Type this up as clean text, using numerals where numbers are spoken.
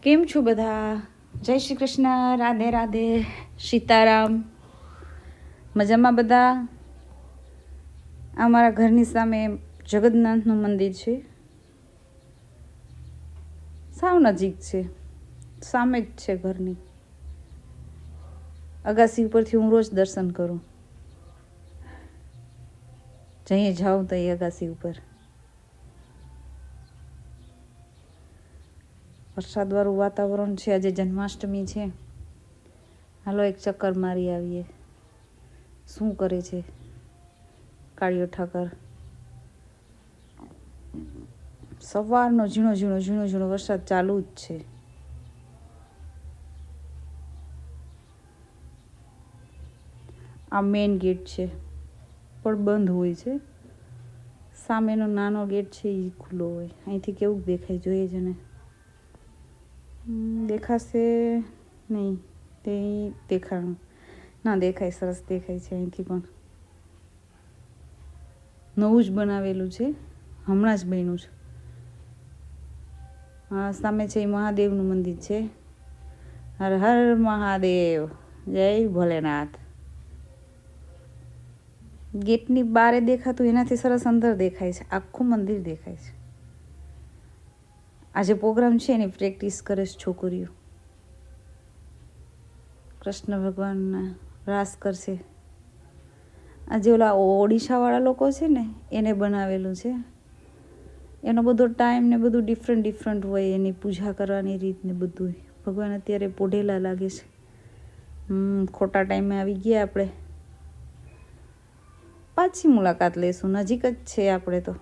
કેમ છો બધા? જય શ્રી કૃષ્ણ, રાધે રાધે, સીતારામ. મજામાં બધા? અમારા ઘરની સામે જગન્નાથનું મંદિર છે. સાવ નજીક છે, સામે જ છે ઘરની. અગાસી ઉપરથી હું રોજ દર્શન કરું. જઈએ જાઉં તો એ અગાસી ઉપર. વરસાદવાળું વાતાવરણ છે. આજે જન્માષ્ટમી છે. હાલો એક ચક્કર મારી આવીએ. શું કરે છે કાળિયો ઠાકર? સવારનો ઝીણો ઝીણો વરસાદ ચાલુ જ છે. આ મેઇન ગેટ છે પણ બંધ હોય છે. સામેનો નાનો ગેટ છે એ ખુલ્લો હોય. અહીંથી કેવું દેખાય જોઈએ છે ને? દેખાશે નહીં તે દેખાણું ના દેખાય. સરસ દેખાય છે અહીંથી પણ. નવું જ બનાવેલું છે, હમણાં જ બન્યું છે. હા, સામે છે એ મહાદેવનું મંદિર છે. હર હર મહાદેવ, જય ભોલેનાથ. ગેટની બારે દેખાતું એનાથી સરસ અંદર દેખાય છે. આખું મંદિર દેખાય છે. આજે પ્રોગ્રામ છે એની પ્રેક્ટિસ કરે છે છોકરીઓ. કૃષ્ણ ભગવાનના રાસ કરશે. આજે ઓલા ઓડિશાવાળા લોકો છે ને એને બનાવેલું છે. એનો બધો ટાઈમ ને બધું ડિફરન્ટ હોય. એની પૂજા કરવાની રીત ને બધું. ભગવાન અત્યારે પોઢેલા લાગે છે. ખોટા ટાઈમે આવી ગયા આપણે. પાછી મુલાકાત લેશું. નજીક જ છે આપણે તો.